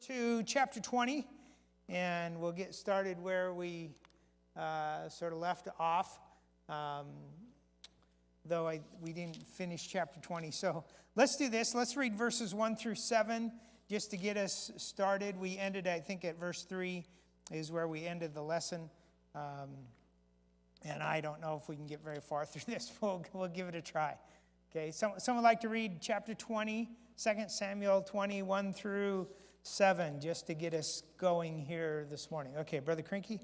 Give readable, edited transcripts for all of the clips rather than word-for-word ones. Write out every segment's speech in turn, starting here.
To chapter 20, and we'll get started where we sort of left off, though we didn't finish chapter 20. So let's do this. Let's read verses 1 through 7 just to get us started. We ended, I think, at verse 3 is where we ended the lesson. And I don't know if we can get very far through this. We'll give it a try. Okay, someone like to read chapter 20, 2 Samuel 20, 1 through 7, just to get us going here this morning. Okay, Brother Krinky.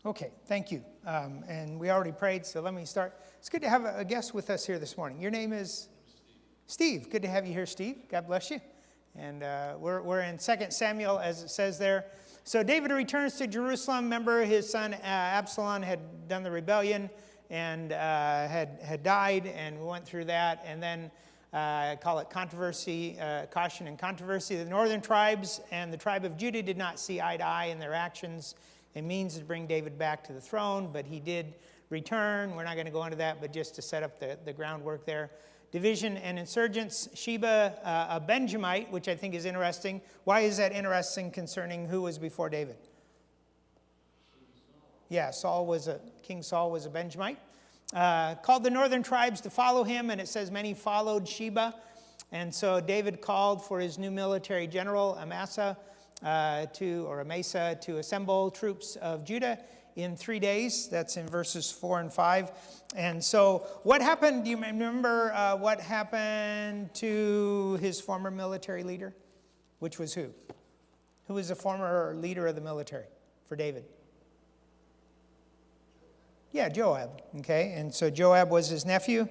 Okay, thank you. And we already prayed, so let me start. It's good to have a guest with us here this morning. Your name is? Steve. Good to have you here, Steve. God bless you. And we're in 2 Samuel, as it says there. So David returns to Jerusalem. Remember, his son Absalom had done the rebellion and had died, and we went through that. And then I call it controversy, caution and controversy. The northern tribes and the tribe of Judah did not see eye to eye in their actions. It means to bring David back to the throne, but he did return. We're not going to go into that, but just to set up the groundwork there. Division and insurgents. Sheba, a Benjamite, which I think is interesting. Why is that interesting concerning who was before David? Yeah, King Saul was a Benjamite. Called the northern tribes to follow him, and it says many followed Sheba. And so David called for his new military general, Amasa, to assemble troops of Judah in 3 days. That's in verses 4 and 5. And so what happened? Do you remember what happened to his former military leader? Which was who? Who was the former leader of the military for David? Yeah, Joab. Okay, and so Joab was his nephew.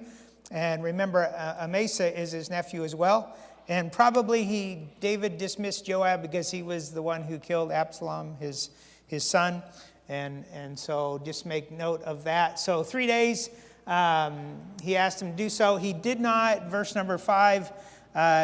And remember, Amasa is his nephew as well. And probably David dismissed Joab because he was the one who killed Absalom, his son. And so just make note of that. So 3 days, he asked him to do so. He did not. Verse number 5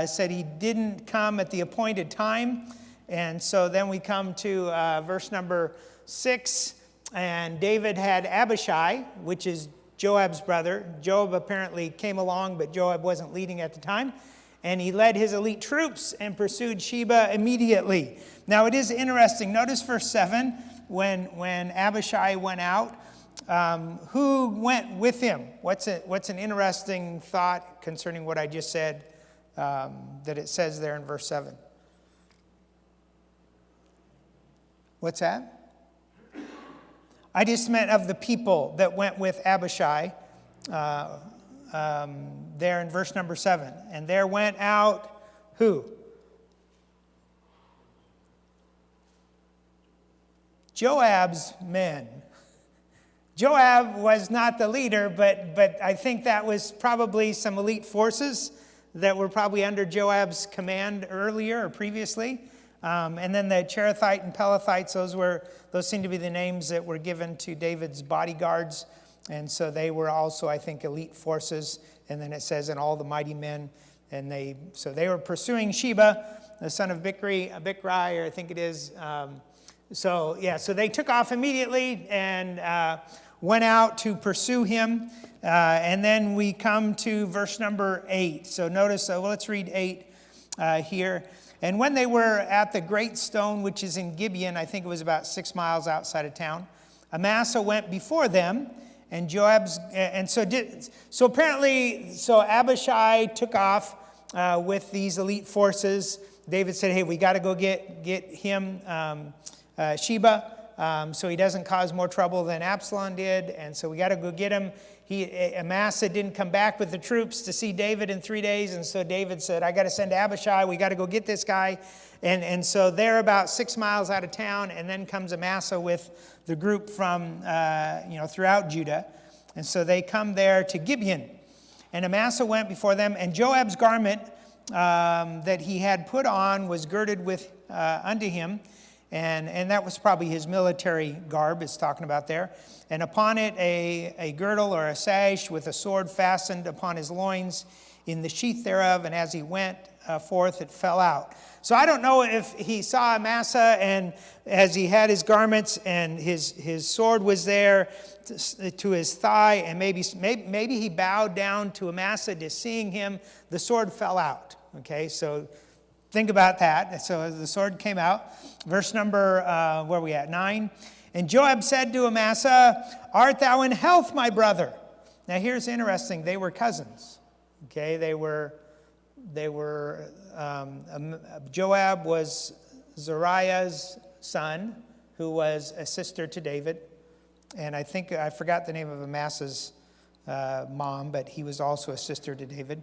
said he didn't come at the appointed time. And so then we come to verse number 6. And David had Abishai, which is Joab's brother. Joab apparently came along, but Joab wasn't leading at the time. And he led his elite troops and pursued Sheba immediately. Now it is interesting. Notice verse 7, when Abishai went out, who went with him? What's an interesting thought concerning what I just said that it says there in verse 7? What's that? I just meant of the people that went with Abishai. there in verse number 7. And there went out who? Joab's men. Joab was not the leader, but I think that was probably some elite forces that were probably under Joab's command earlier or previously. And then the Cherethites and Pelethites, those seem to be the names that were given to David's bodyguards. And so they were also, I think, elite forces. And then it says, and all the mighty men. And so they were pursuing Sheba, the son of Bichri, or I think it is. So they took off immediately and went out to pursue him. And then we come to verse number 8. So notice, let's read 8 here. And when they were at the great stone, which is in Gibeon, I think it was about 6 miles outside of town, Amasa went before them, and so apparently Abishai took off with these elite forces. David said, hey, we got to go get him Sheba, so he doesn't cause more trouble than Absalom did, and so we got to go get him. Amasa didn't come back with the troops to see David in 3 days, and so David said, I got to send Abishai, we got to go get this guy. And so they're about 6 miles out of town, and then comes Amasa with the group from throughout Judah. And so they come there to Gibeon. And Amasa went before them, and Joab's garment that he had put on was girded with unto him. And that was probably his military garb it's talking about there. And upon it a girdle or a sash with a sword fastened upon his loins in the sheath thereof. And as he went forth, it fell out. So I don't know if he saw Amasa, and as he had his garments and his sword was there to his thigh, and maybe he bowed down to Amasa, just seeing him, the sword fell out. Okay, so think about that. So the sword came out. Verse number, where are we at? 9. And Joab said to Amasa, art thou in health, my brother? Now here's interesting. They were cousins. Okay, Joab was Zeruiah's son, who was a sister to David. And I forgot the name of Amasa's mom, but he was also a sister to David.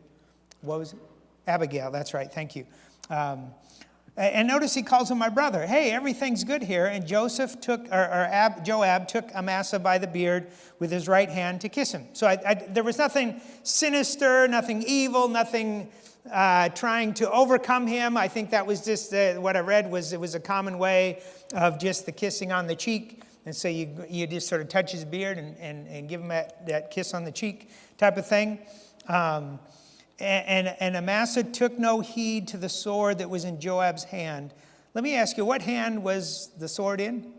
What was it? Abigail, that's right, thank you. And notice he calls him my brother. Hey, everything's good here. And Joab took Amasa by the beard with his right hand to kiss him. So there was nothing sinister, nothing evil, nothing trying to overcome him. I think that was just what I read was it was a common way of just the kissing on the cheek. And so you just sort of touch his beard and give him that kiss on the cheek type of thing. And Amasa took no heed to the sword that was in Joab's hand. Let me ask you, what hand was the sword in?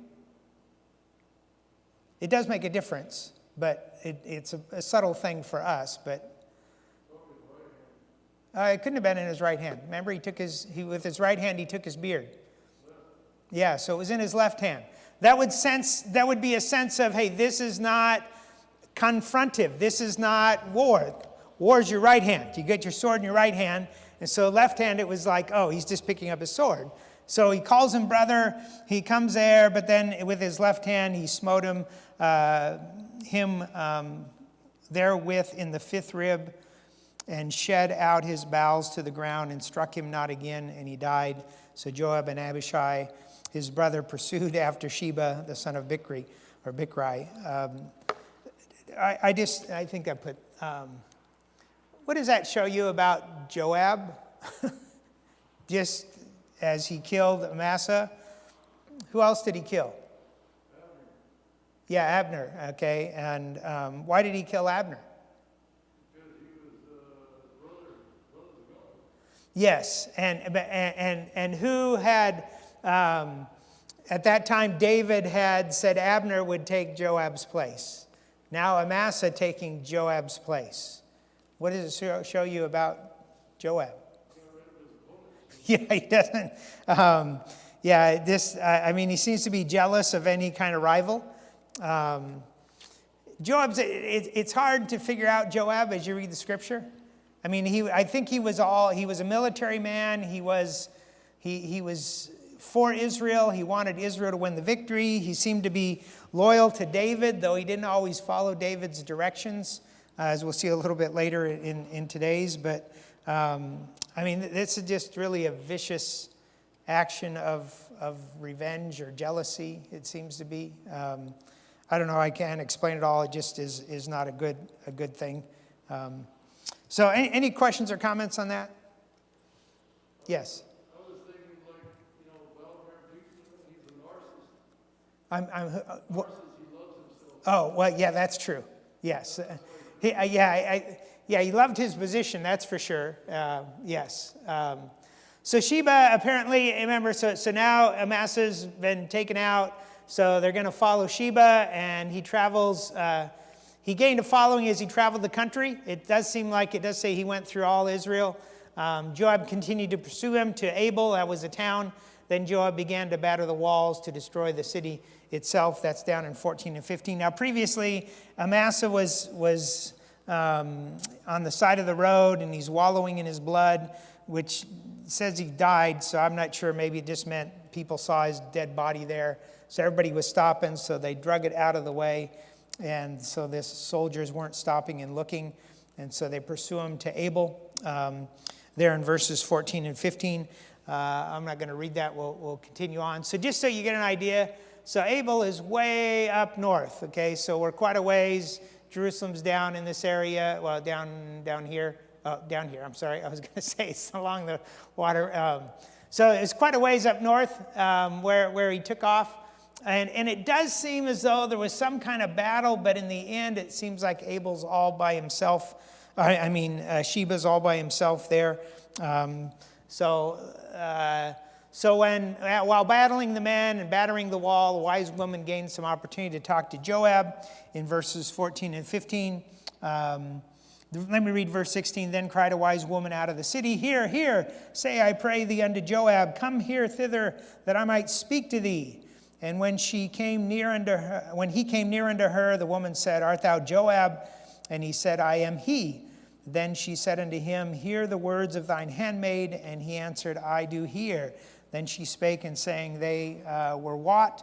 It does make a difference, but it's a subtle thing for us. But it couldn't have been in his right hand. Remember, with his right hand he took his beard. Yeah, so it was in his left hand. That would be a sense of, hey, this is not confrontive. This is not war. War is your right hand. You get your sword in your right hand. And so left hand, it was like, oh, he's just picking up his sword. So he calls him brother. He comes there, but then with his left hand, he smote him therewith in the fifth rib and shed out his bowels to the ground and struck him not again, and he died. So Joab and Abishai, his brother, pursued after Sheba, the son of Bichri. I think I put... what does that show you about Joab? Just as he killed Amasa. Who else did he kill? Abner. Yeah, Abner. Okay, and why did he kill Abner? Because he was brother of God. Yes, and who had at that time David had said Abner would take Joab's place. Now Amasa taking Joab's place. What does it show you about Joab? Yeah, he doesn't. He seems to be jealous of any kind of rival. It's hard to figure out Joab as you read the scripture. I mean, I think he was a military man. He was for Israel. He wanted Israel to win the victory. He seemed to be loyal to David, though he didn't always follow David's directions. as we'll see a little bit later in today's. But, I mean, this is just really a vicious action of revenge or jealousy, it seems to be. I don't know, I can't explain it all. It just is not a good thing. So any questions or comments on that? Yes. I was thinking Vladimir Putin, he's a narcissist. He loves himself. Oh, well, yeah, that's true. Yes. He loved his position, that's for sure. Yes. So Sheba apparently, remember, so now Amasa's been taken out, so they're going to follow Sheba, and he travels. He gained a following as he traveled the country. It does seem like it does say he went through all Israel. Joab continued to pursue him to Abel, that was a town. Then Joab began to batter the walls to destroy the city itself. That's down in 14 and 15. Now previously, Amasa was on the side of the road, and he's wallowing in his blood, which says he died, so I'm not sure. Maybe it just meant people saw his dead body there. So everybody was stopping, so they drug it out of the way. And so the soldiers weren't stopping and looking, and so they pursue him to Abel. There in verses 14 and 15. I'm not going to read that. We'll continue on. So just so you get an idea, so Abel is way up north, okay? So we're quite a ways. Jerusalem's down in this area, well, down here. Down here, I'm sorry. I was going to say it's along the water. So it's quite a ways up north where he took off. And it does seem as though there was some kind of battle, but in the end, it seems like Abel's all by himself. Sheba's all by himself there. So while battling the men and battering the wall, a wise woman gained some opportunity to talk to Joab in verses 14 and 15. Let me read verse 16. Then cried a wise woman out of the city, Hear, hear, say, I pray thee unto Joab, Come here thither, that I might speak to thee. And when he came near unto her, the woman said, Art thou Joab? And he said, I am he. Then she said unto him, Hear the words of thine handmaid. And he answered, I do hear. Then she spake, and saying, They were wont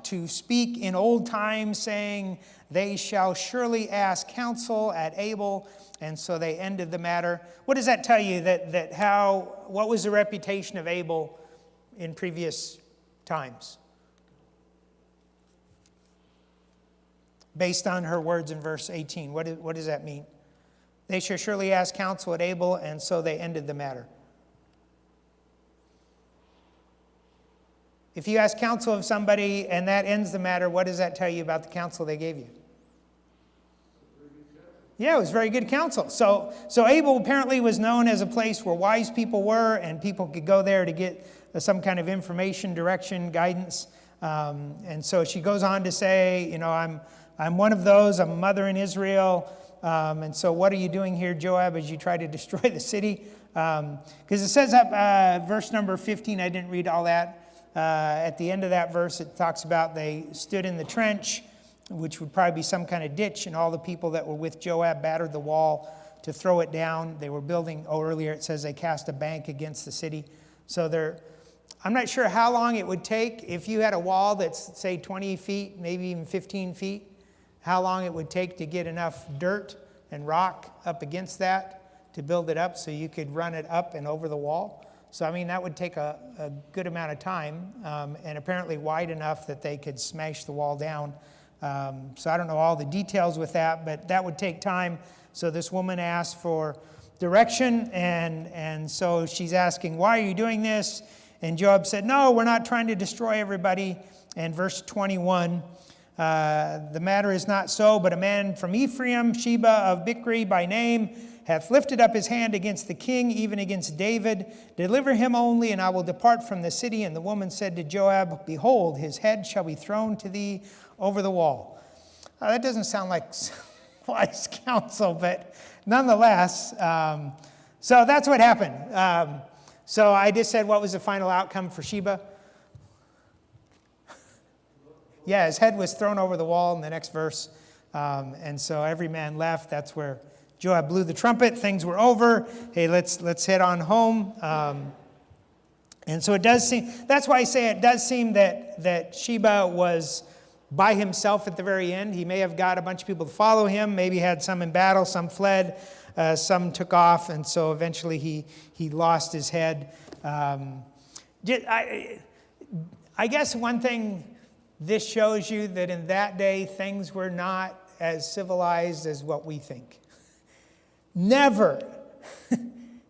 to speak in old times, saying, They shall surely ask counsel at Abel. And so they ended the matter. What does that tell you? What was the reputation of Abel in previous times? Based on her words in verse 18, what does that mean? They shall surely ask counsel at Abel, and so they ended the matter. If you ask counsel of somebody and that ends the matter, what does that tell you about the counsel they gave you? Yeah, it was very good counsel. So Abel apparently was known as a place where wise people were, and people could go there to get some kind of information, direction, guidance. And so she goes on to say, I'm one of those. I'm a mother in Israel. And so what are you doing here, Joab, as you try to destroy the city? Because it says up verse number 15, I didn't read all that. At the end of that verse, it talks about they stood in the trench, which would probably be some kind of ditch, and all the people that were with Joab battered the wall to throw it down. They were building, earlier it says they cast a bank against the city. So I'm not sure how long it would take if you had a wall that's, say, 20 feet, maybe even 15 feet, how long it would take to get enough dirt and rock up against that to build it up so you could run it up and over the wall. So, that would take a good amount of time, and apparently wide enough that they could smash the wall down. So I don't know all the details with that, but that would take time. So this woman asked for direction, and so she's asking, why are you doing this? And Joab said, no, we're not trying to destroy everybody. And verse 21, the matter is not so, but a man from Ephraim, Sheba of Bichri by name, hath lifted up his hand against the king, even against David. Deliver him only, and I will depart from the city. And the woman said to Joab, behold, his head shall be thrown to thee over the wall. That doesn't sound like wise counsel, but nonetheless, so that's what happened. So I just said, what was the final outcome for Sheba? Yeah, his head was thrown over the wall in the next verse. And so every man left. That's where Joab blew the trumpet. Things were over. Hey, let's head on home. And so it does seem, that's why I say it does seem that Sheba was by himself at the very end. He may have got a bunch of people to follow him, maybe had some in battle, some fled, some took off, and so eventually he lost his head. I guess one thing this shows you that in that day, things were not as civilized as what we think. Never,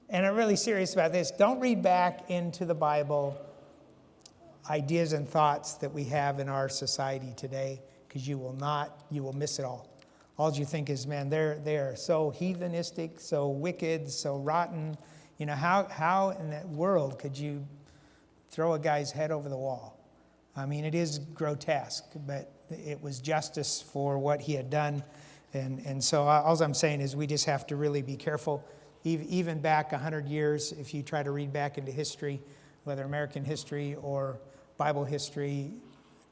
and I'm really serious about this, don't read back into the Bible ideas and thoughts that we have in our society today, because you will miss it all. All you think is, man, they're so heathenistic, so wicked, so rotten. How in that world could you throw a guy's head over the wall? I mean, it is grotesque, but it was justice for what he had done. And so all I'm saying is we just have to really be careful. Even back 100 years, if you try to read back into history, whether American history or Bible history,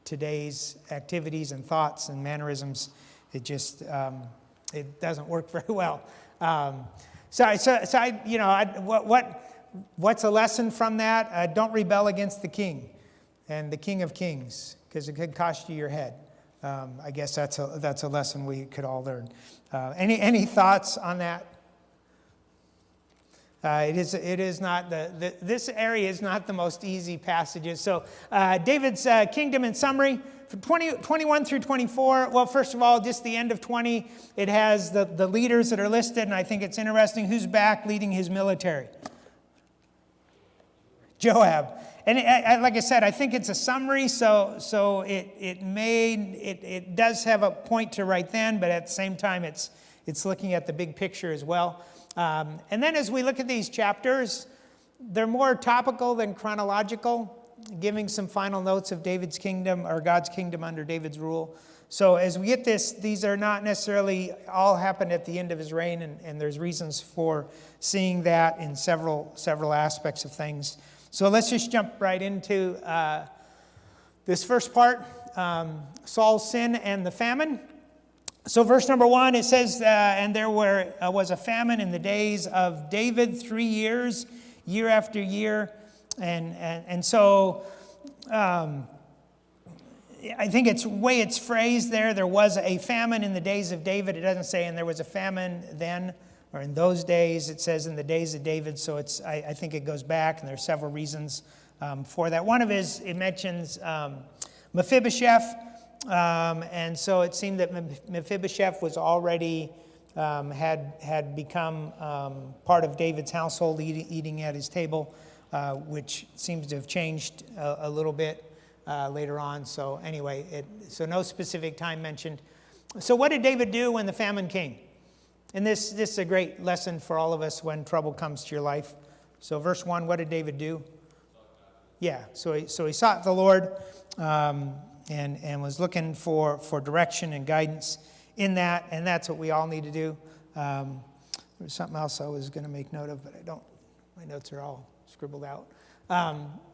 today's activities and thoughts and mannerisms, it just it doesn't work very well. What's a lesson from that? Don't rebel against the King and the King of Kings, because it could cost you your head. I guess that's a lesson we could all learn. Any thoughts on that? It is not this area is not the most easy passages. So David's kingdom in summary, from 21 through 24. Well, first of all, just the end of 20, it has the leaders that are listed, and I think it's interesting who's back leading his military. Joab. And like I said, I think it's a summary, so it does have a point to right then, but at the same time, it's looking at the big picture as well. And then as we look at these chapters, they're more topical than chronological, giving some final notes of David's kingdom, or God's kingdom under David's rule. So as we get this, these are not necessarily all happened at the end of his reign, and there's reasons for seeing that in several aspects of things. So let's just jump right into this first part, Saul's sin and the famine. So verse number 1, it says, and there was a famine in the days of David 3 years, year after year. And so I think it's the way it's phrased there was a famine in the days of David. It doesn't say, and there was a famine then, or in those days. It says in the days of David. So I think it goes back, and there are several reasons for that. One of it mentions Mephibosheth. And so it seemed that Mephibosheth was already had become part of David's household, eating at his table, which seems to have changed a little bit later on. So anyway, so no specific time mentioned. So what did David do when the famine came? And this is a great lesson for all of us when trouble comes to your life. So verse 1, what did David do? Yeah, so he sought the Lord. And was looking for direction and guidance in that, and that's what we all need to do. There was something else I was going to make note of, but I don't. My notes are all scribbled out.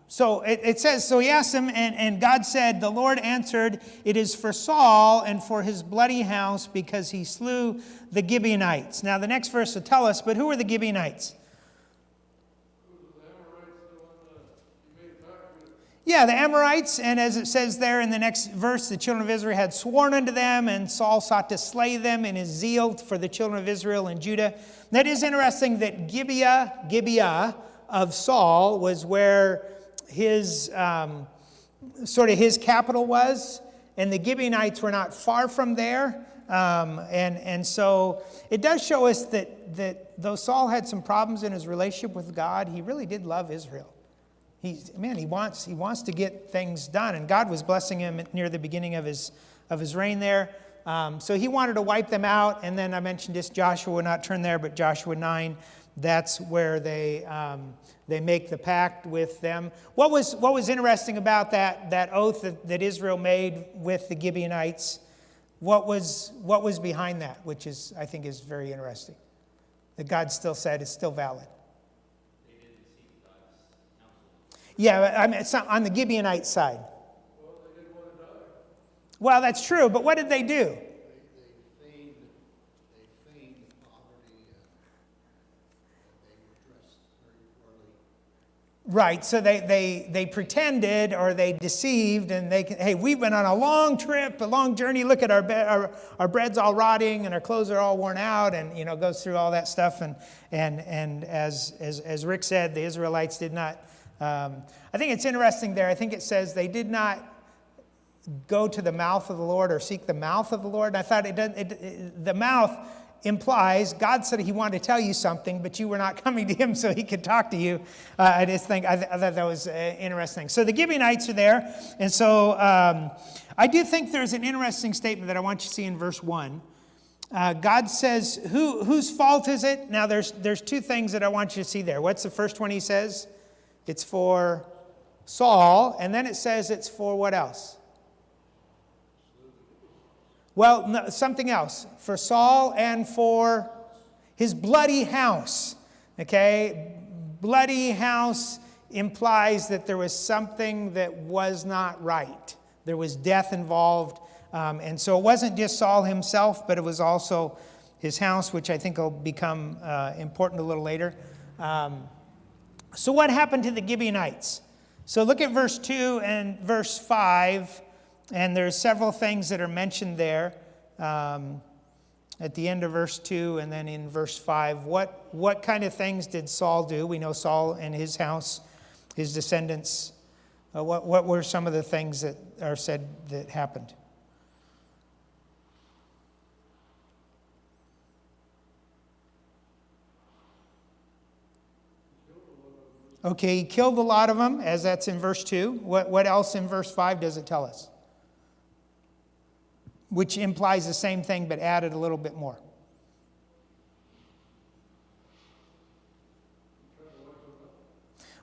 So it says, so he asked him, and God said, the Lord answered, it is for Saul and for his bloody house, because he slew the Gibeonites. Now the next verse will tell us, but who were the Gibeonites? Yeah, the Amorites, and as it says there in the next verse, the children of Israel had sworn unto them, and Saul sought to slay them in his zeal for the children of Israel and Judah. That is interesting that Gibeah of Saul was where his his capital was, and the Gibeonites were not far from there. And so it does show us that though Saul had some problems in his relationship with God, he really did love Israel. He wants to get things done, and God was blessing him near the beginning of his reign there. So he wanted to wipe them out, and then I mentioned this. Joshua would not turn there, but Joshua 9, that's where they make the pact with them. What was interesting about that oath that Israel made with the Gibeonites? What was behind that? Which I think is very interesting. That God still said it's still valid. Yeah, I mean, it's not on the Gibeonite side. Well, they didn't want to die. Well, that's true, but what did they do? They feigned poverty, and they were dressed very poorly. Right, so they pretended or they deceived, and hey, we've been on a long trip, a long journey. Look at our bread's all rotting, and our clothes are all worn out, and goes through all that stuff. And as Rick said, the Israelites did not. I think it's interesting there. I think it says they did not go to the mouth of the Lord or seek the mouth of the Lord. And I thought the mouth implies God said he wanted to tell you something, but you were not coming to him so he could talk to you. I thought that was interesting. So the Gibeonites are there. And so I do think there's an interesting statement that I want you to see in verse 1. God says, whose fault is it? Now there's two things that I want you to see there. What's the first one he says? It's for Saul. And then it says it's for what else? Well, no, something else. For Saul and for his bloody house. Okay? Bloody house implies that there was something that was not right. There was death involved. And so it wasn't just Saul himself, but it was also his house, which I think will become important a little later. So what happened to the Gibeonites? So look at verse 2 and verse 5. And there's several things that are mentioned there at the end of verse 2 and then in verse 5. What kind of things did Saul do? We know Saul and his house, his descendants. What were some of the things that are said that happened? Okay, he killed a lot of them, as that's in verse 2. What else in verse 5 does it tell us? Which implies the same thing, but added a little bit more.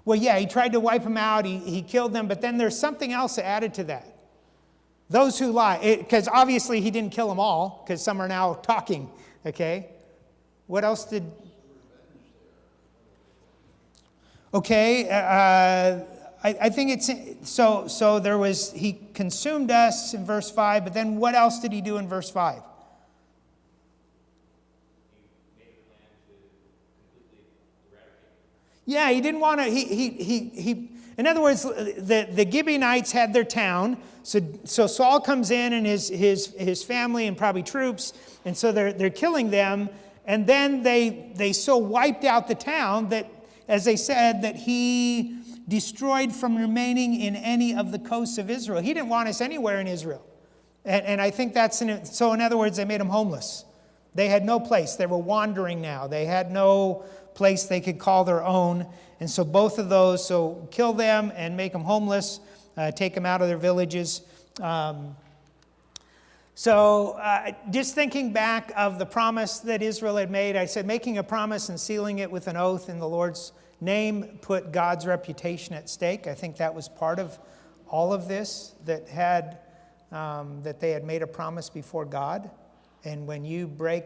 Well, yeah, he tried to wipe them out. He killed them, but then there's something else added to that. Those who lie. Because obviously he didn't kill them all, because some are now talking. Okay? What else did... Okay, I think it's, so there was, he consumed us in verse 5, but then what else did he do in verse 5? He made a plan to completely eradicate. Yeah, he didn't want to, he in other words, the Gibeonites had their town, so Saul comes in and his family and probably troops, and so they're killing them, and then they so wiped out the town that, as they said, that he destroyed from remaining in any of the coasts of Israel. He didn't want us anywhere in Israel. And I think that's, so in other words, they made them homeless. They had no place. They were wandering now. They had no place they could call their own. And so both of those, so kill them and make them homeless, take them out of their villages. Just thinking back of the promise that Israel had made, I said making a promise and sealing it with an oath in the Lord's name put God's reputation at stake. I think that was part of all of this, that they had made a promise before God. And when you break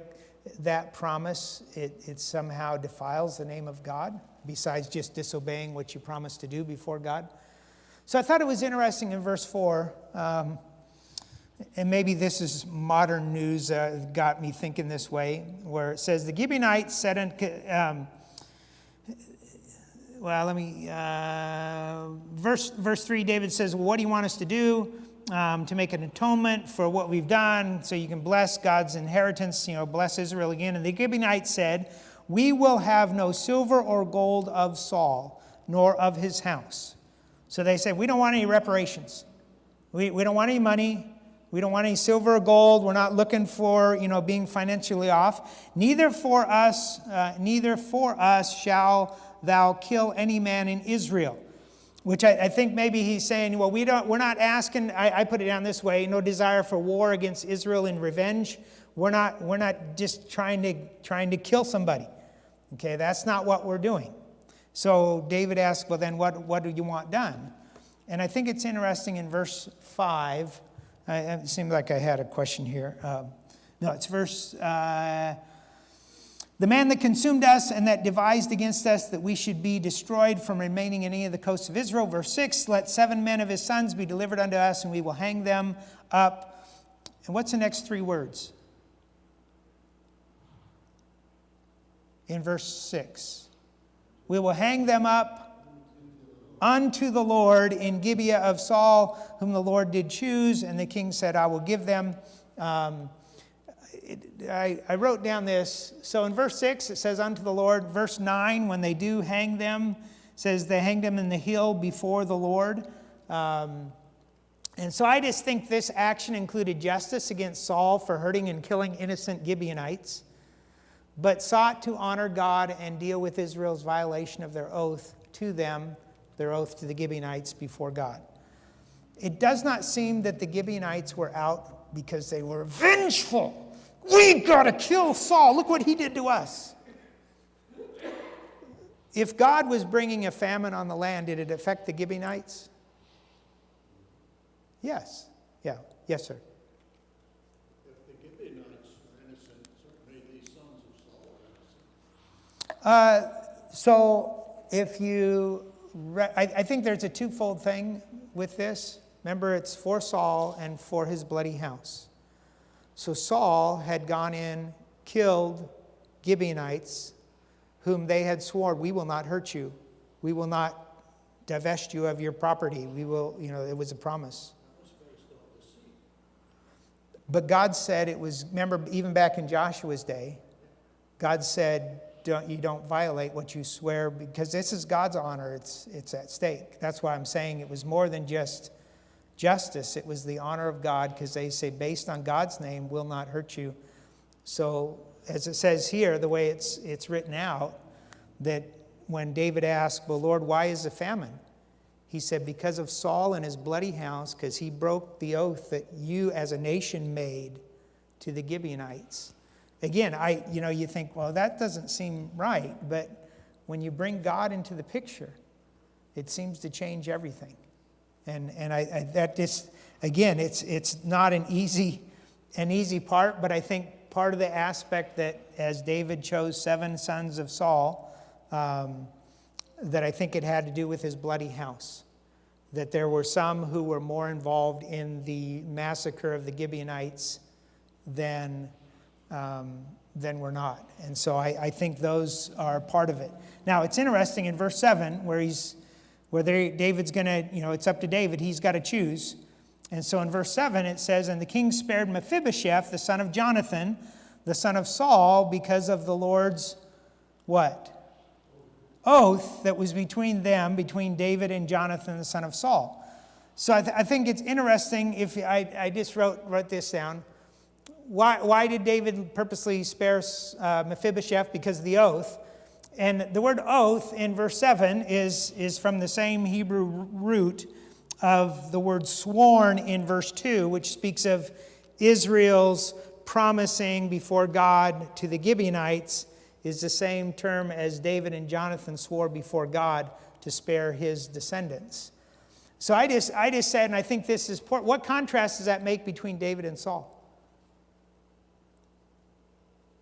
that promise, it somehow defiles the name of God, besides just disobeying what you promised to do before God. So I thought it was interesting in verse 4, and maybe this is modern news, got me thinking this way, where it says, the Gibeonites said, verse 3, David says, well, what do you want us to do to make an atonement for what we've done so you can bless God's inheritance, bless Israel again? And the Gibeonites said, we will have no silver or gold of Saul, nor of his house. So they said, we don't want any reparations. We don't want any money. We don't want any silver or gold. We're not looking for, being financially off. Neither for us shall thou kill any man in Israel. Which I think maybe he's saying, well, we're not asking, I put it down this way, no desire for war against Israel in revenge. We're not just trying to kill somebody. Okay, that's not what we're doing. So David asked, well then what do you want done? And I think it's interesting in verse 5. It seemed like I had a question here. No, it's verse... the man that consumed us and that devised against us that we should be destroyed from remaining in any of the coasts of Israel. Verse 6, let 7 men of his sons be delivered unto us, and we will hang them up. And what's the next 3 words? In verse 6. We will hang them up unto the Lord in Gibeah of Saul, whom the Lord did choose. And the king said, I will give them. I wrote down this. So in verse 6, it says, unto the Lord. Verse 9, when they do hang them, says they hanged them in the hill before the Lord. And so I just think this action included justice against Saul for hurting and killing innocent Gibeonites, but sought to honor God and deal with Israel's violation of their oath to them, their oath to the Gibeonites before God. It does not seem that the Gibeonites were out because they were vengeful. We've got to kill Saul. Look what he did to us. If God was bringing a famine on the land, did it affect the Gibeonites? Yes. Yeah. Yes, sir. If the Gibeonites were innocent, certainly these sons of Saul were innocent. So if you, I think there's a twofold thing with this. Remember, it's for Saul and for his bloody house. So Saul had gone in, killed Gibeonites, whom they had sworn, we will not hurt you. We will not divest you of your property. We will, it was a promise. But God said it was, remember, even back in Joshua's day, God said, you don't violate what you swear, because this is God's honor. It's at stake. That's why I'm saying it was more than just justice. It was the honor of God, because they say, based on God's name, will not hurt you. So, as it says here, the way it's written out, that when David asked, well, Lord, why is the famine? He said, because of Saul and his bloody house, because he broke the oath that you as a nation made to the Gibeonites. Again, you think, well, that doesn't seem right. But when you bring God into the picture, it seems to change everything. And that just, again, it's not an easy part, but I think part of the aspect that as David chose 7 sons of Saul, that I think it had to do with his bloody house. That there were some who were more involved in the massacre of the Gibeonites than were not. And so I think those are part of it. Now, it's interesting in verse 7 where David's going to, it's up to David. He's got to choose. And so in verse 7 it says, and the king spared Mephibosheth, the son of Jonathan, the son of Saul, because of the Lord's what? Oath that was between David and Jonathan, the son of Saul. So I think it's interesting. If I just wrote this down. Why did David purposely spare Mephibosheth? Because of the oath. And the word oath in verse 7 is from the same Hebrew root of the word sworn in verse 2, which speaks of Israel's promising before God to the Gibeonites, is the same term as David and Jonathan swore before God to spare his descendants. So I just said, and I think this is important, what contrast does that make between David and Saul?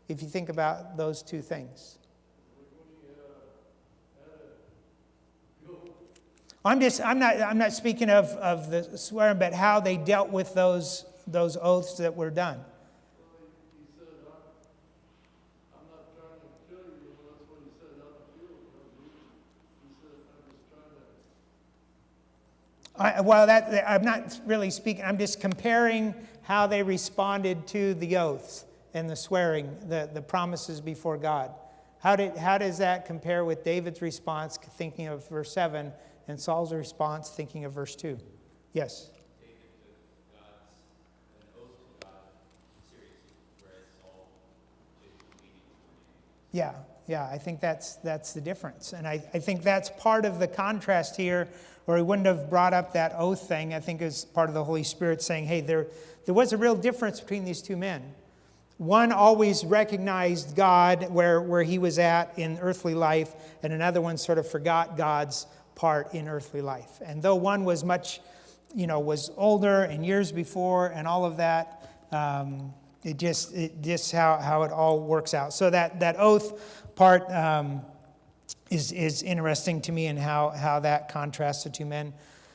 If you think about those two things. I'm not speaking of the swearing, but how they dealt with those oaths that were done. I'm not really speaking. I'm just comparing how they responded to the oaths and the swearing, the promises before God. How does that compare with David's response, thinking of verse 7, and Saul's response, thinking of verse 2? Yes? David took an oath to God seriously, whereas Saul did obedience. Yeah, I think that's the difference. And I think that's part of the contrast here, or he wouldn't have brought up that oath thing. I think is part of the Holy Spirit saying, hey, there was a real difference between these two men. One always recognized God where he was at in earthly life, and another one sort of forgot God's part in earthly life. And though one was much, was older and years before and all of that, it just how it all works out. So that oath part is interesting to me, and how that contrasts the two men.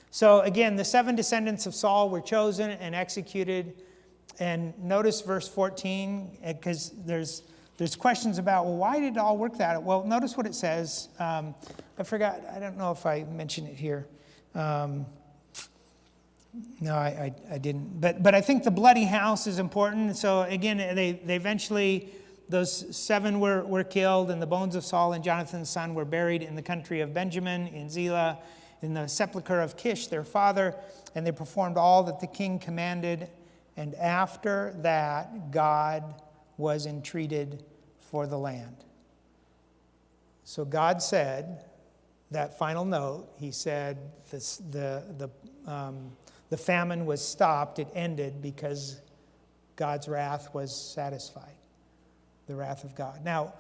So again, the 7 descendants of Saul were chosen and executed. And notice verse 14, because there's there's questions about, well, why did it all work that? Well, notice what it says. I forgot, I don't know if I mentioned it here. No, I didn't. But I think the bloody house is important. So again, they eventually, those 7 were killed, and the bones of Saul and Jonathan's son were buried in the country of Benjamin, in Zelah, in the sepulchre of Kish, their father, and they performed all that the king commanded. And after that, God was entreated for the land. So God said, that final note, he said the famine was stopped, it ended because God's wrath was satisfied, the wrath of God. Now,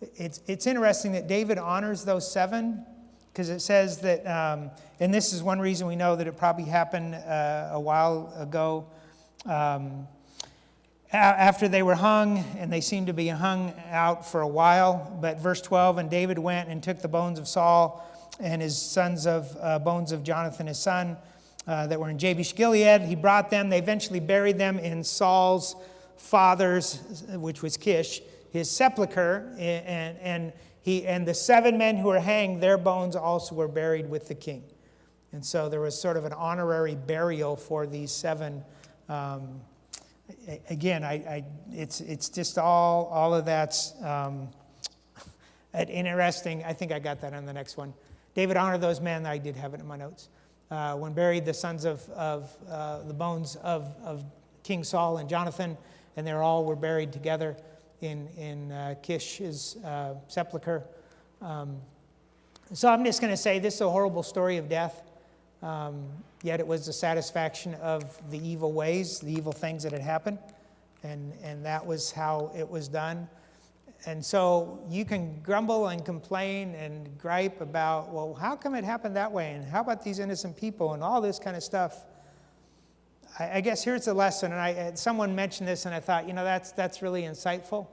it's interesting that David honors those 7, because it says that, and this is one reason we know that it probably happened a while ago, after they were hung, and they seemed to be hung out for a while. But verse 12, and David went and took the bones of Saul and his sons of bones of Jonathan his son that were in Jabesh Gilead. He brought them. They eventually buried them in Saul's father's, which was Kish, his sepulcher, and the 7 men who were hanged, their bones also were buried with the king. And so there was sort of an honorary burial for these 7. Again, it's just all of that's interesting. I think I got that on the next one. David honored those men. I did have it in my notes. When buried the sons of the bones of King Saul and Jonathan, and they all were buried together in Kish's sepulcher. So I'm just going to say this is a horrible story of death. Yet it was the satisfaction of the evil ways, the evil things that had happened, and that was how it was done. And so you can grumble and complain and gripe about, well, how come it happened that way? And how about these innocent people and all this kind of stuff? I guess here's the lesson, and someone mentioned this, and I thought, that's really insightful.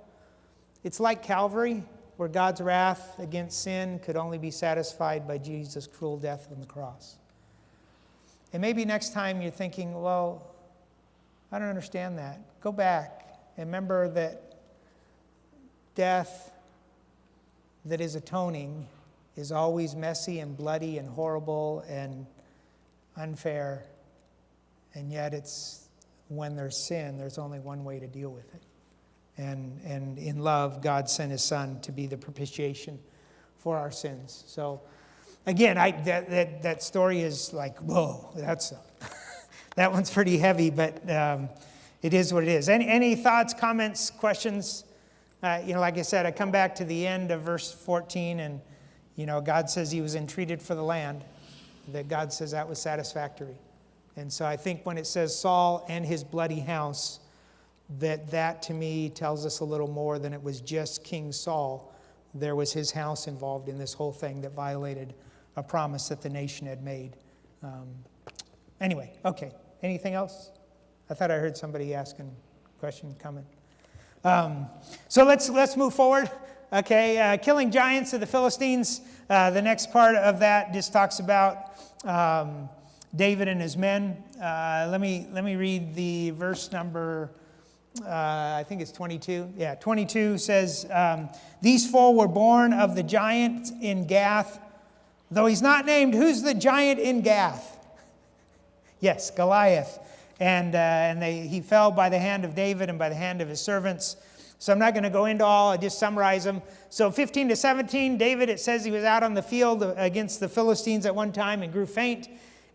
It's like Calvary, where God's wrath against sin could only be satisfied by Jesus' cruel death on the cross. And maybe next time you're thinking, well, I don't understand that. Go back and remember that death that is atoning is always messy and bloody and horrible and unfair. And yet it's when there's sin, there's only one way to deal with it. And in love, God sent his son to be the propitiation for our sins. So again, that story is like, whoa, that one's pretty heavy, but it is what it is. Any thoughts, comments, questions? Like I said, I come back to the end of verse 14, and God says he was entreated for the land, that God says that was satisfactory. And so I think when it says Saul and his bloody house, that to me tells us a little more than it was just King Saul. There was his house involved in this whole thing that violated a promise that the nation had made. Anyway, okay. Anything else? I thought I heard somebody asking a question, comment. So let's move forward. Okay, killing giants of the Philistines. The next part of that just talks about David and his men. Let me read the verse number. I think it's 22. Yeah, 22 says, these 4 were born of the giant in Gath. Though he's not named, who's the giant in Gath? Yes, Goliath. And he fell by the hand of David and by the hand of his servants. So I'm not going to go into all, I just summarize them. So 15 to 17, David, it says he was out on the field against the Philistines at one time and grew faint.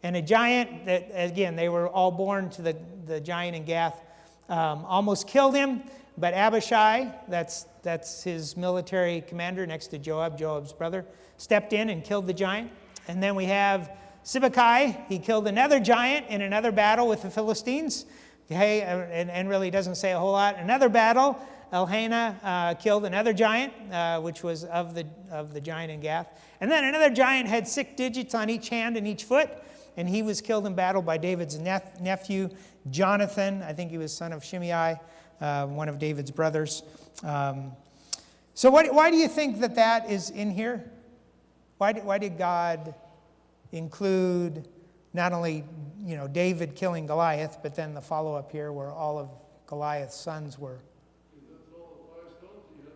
And a giant, that again, they were all born to the giant in Gath, almost killed him. But Abishai, that's his military commander next to Joab, Joab's brother, stepped in and killed the giant. And then we have Sibbecai. He killed another giant in another battle with the Philistines. Okay, and really doesn't say a whole lot. Another battle, Elkanah killed another giant, which was of the giant in Gath. And then another giant had 6 digits on each hand and each foot, and he was killed in battle by David's nephew, Jonathan. I think he was son of Shimei, one of David's brothers. So why do you think that is in here? Why did God include not only David killing Goliath, but then the follow-up here where all of Goliath's sons were? That's all the 5 stones he had.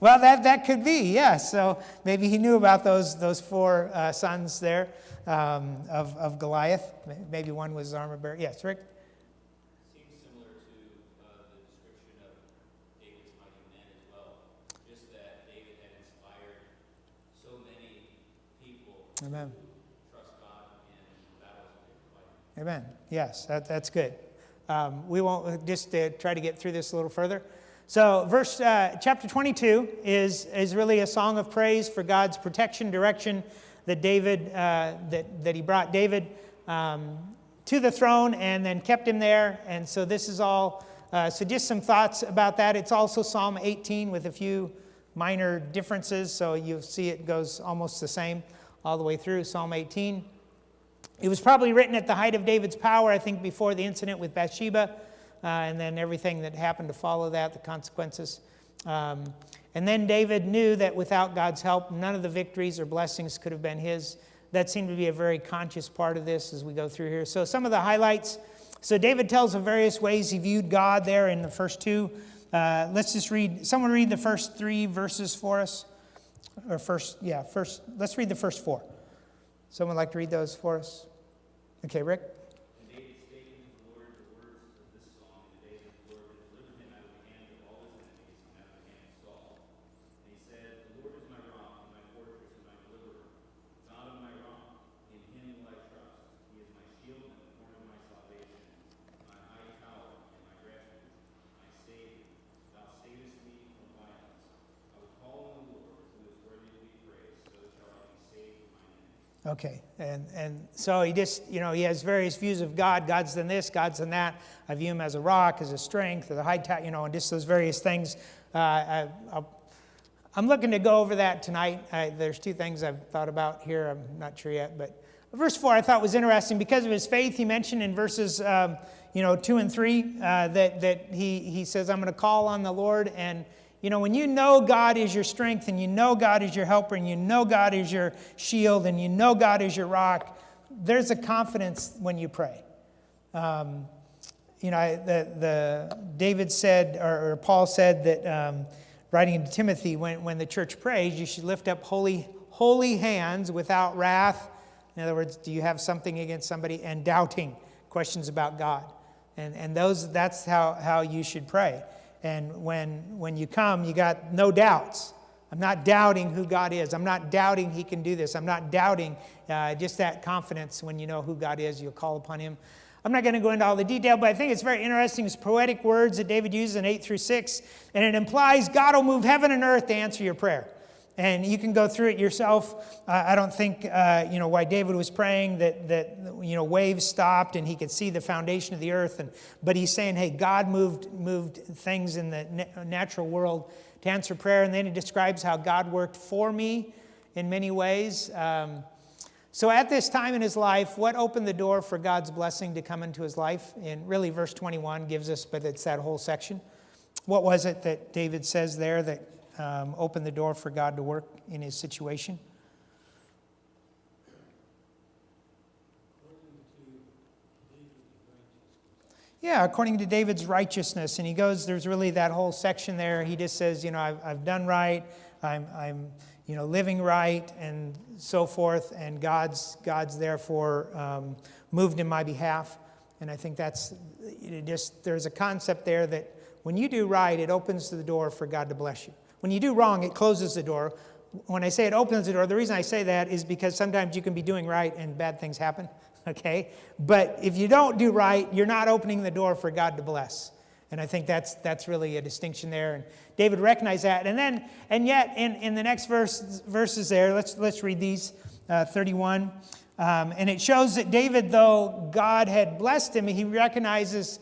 Well, that could be, yes. So maybe he knew about those four sons there of Goliath. Maybe one was his armor bearer. Yes, Rick? Seems similar to the description of David's mighty men as well. Just that David had inspired so many people Amen. to trust God in battles that they were fighting. Amen. Yes, that's good. We won't just try to get through this a little further. So, chapter 22 is really a song of praise for God's protection, direction that David that he brought David to the throne and then kept him there. And so this is all. So just some thoughts about that. It's also Psalm 18 with a few minor differences. So you'll see it goes almost the same all the way through Psalm 18. It was probably written at the height of David's power, I think, before the incident with Bathsheba. And then everything that happened to follow that, the consequences. And then David knew that without God's help, none of the victories or blessings could have been his. That seemed to be a very conscious part of this as we go through here. So some of the highlights. So David tells of various ways he viewed God there in the first two. Let's just read. Someone read the first 3 verses for us. Let's read the first 4. Someone like to read those for us? Okay, Rick? Okay, and so he just, he has various views of God. God's than this, God's than that. I view him as a rock, as a strength, as a high tower, and just those various things. I'm looking to go over that tonight. There's 2 things I've thought about here. I'm not sure yet, but verse 4 I thought was interesting because of his faith. He mentioned in verses 2 and 3 that he says, I'm going to call on the Lord. And when you know God is your strength and you know God is your helper and you know God is your shield and you know God is your rock, there's a confidence when you pray. David said, or Paul said that, writing to Timothy, when the church prays, you should lift up holy hands without wrath. In other words, do you have something against somebody? And doubting, questions about God. And that's how you should pray. And when you come, you got no doubts. I'm not doubting who God is. I'm not doubting he can do this. I'm not doubting just that confidence when you know who God is. You'll call upon him. I'm not going to go into all the detail, but I think it's very interesting. It's poetic words that David uses in 8-6. And it implies God will move heaven and earth to answer your prayer. And you can go through it yourself. I don't think, why David was praying that waves stopped and he could see the foundation of the earth. But he's saying, hey, God moved things in the natural world to answer prayer. And then he describes how God worked for me in many ways. So at this time in his life, what opened the door for God's blessing to come into his life? And really verse 21 gives us, but it's that whole section. What was it that David says there that opened the door for God to work in his situation? Yeah, according to David's righteousness. And he goes, there's really that whole section there. He just says, I've done right. I'm living right and so forth. And God's therefore moved in my behalf. And I think there's a concept there that when you do right, it opens the door for God to bless you. When you do wrong, it closes the door. When I say it opens the door, the reason I say that is because sometimes you can be doing right and bad things happen, okay? But if you don't do right, you're not opening the door for God to bless. And I think that's really a distinction there. And David recognized that. And yet in the next verses there, let's read these, 31. And it shows that David, though God had blessed him, he recognizes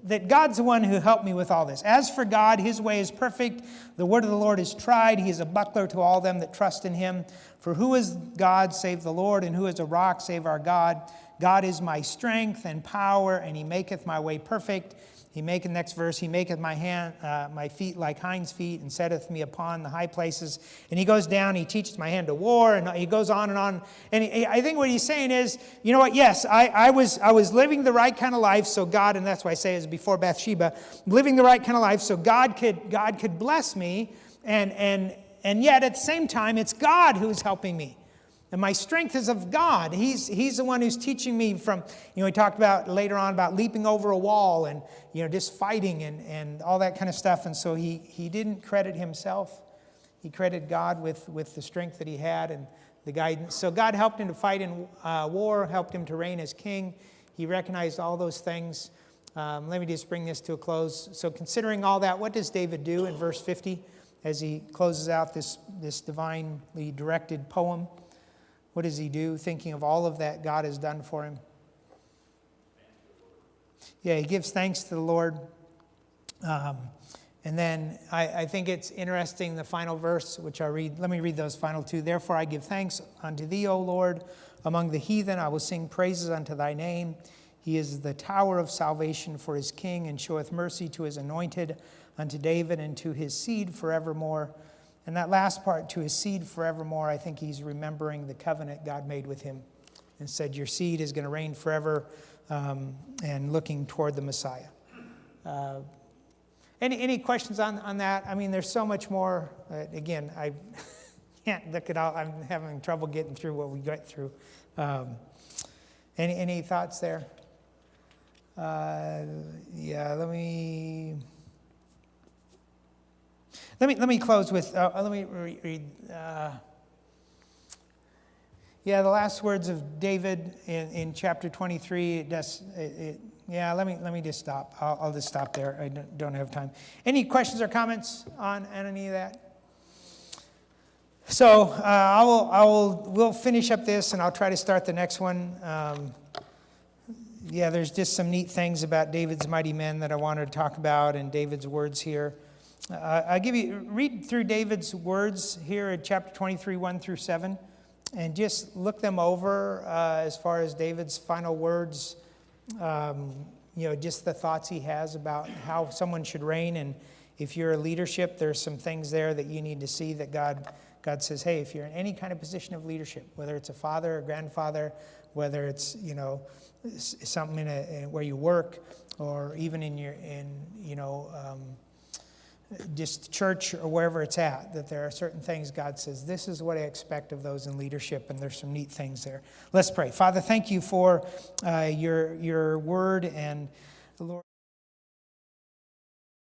that God's the one who helped me with all this. As for God, his way is perfect. The word of the Lord is tried. He is a buckler to all them that trust in him. For who is God save the Lord, and who is a rock save our God? God is my strength and power, and he maketh my way perfect. He maketh, next verse, he maketh my feet like hinds' feet, and setteth me upon the high places. And he goes down, he teaches my hand to war, and he goes on and on. And I think what he's saying is, you know what, yes, I was living the right kind of life, so God, and that's why I say it was before Bathsheba, living the right kind of life, so God could bless me And yet at the same time, it's God who's helping me. And my strength is of God. He's the one who's teaching me from, we talked about later on about leaping over a wall and, just fighting and all that kind of stuff. And so he didn't credit himself. He credited God with the strength that he had and the guidance. So God helped him to fight in war, helped him to reign as king. He recognized all those things. Let me just bring this to a close. So considering all that, what does David do in verse 50 as he closes out this divinely directed poem? What does he do, thinking of all of that God has done for him? Yeah, he gives thanks to the Lord. And then I think it's interesting, the final verse, which I read. Let me read those final two. Therefore I give thanks unto thee, O Lord. Among the heathen I will sing praises unto thy name. He is the tower of salvation for his king, and showeth mercy to his anointed, unto David and to his seed forevermore. And that last part, to his seed forevermore, I think he's remembering the covenant God made with him and said, your seed is going to reign forever, and looking toward the Messiah. Any questions on that? I mean, there's so much more. Again, I can't look it all. I'm having trouble getting through what we got through. Any thoughts there? Yeah, let me close with, let me read. The last words of David in chapter 23, let me just stop. I'll just stop there. I don't have time. Any questions or comments on any of that? So we'll finish up this, and I'll try to start the next one. There's just some neat things about David's mighty men that I wanted to talk about, and David's words here. Read through David's words here in chapter 23, 1 through 7, and just look them over as far as David's final words. Just the thoughts he has about how someone should reign, and if you're a leadership, there's some things there that you need to see that God says, hey, if you're in any kind of position of leadership, whether it's a father or grandfather, whether it's something where you work, or even just church or wherever it's at, that there are certain things God says, this is what I expect of those in leadership, and there's some neat things there. Let's pray. Father, thank you for your word, and the Lord.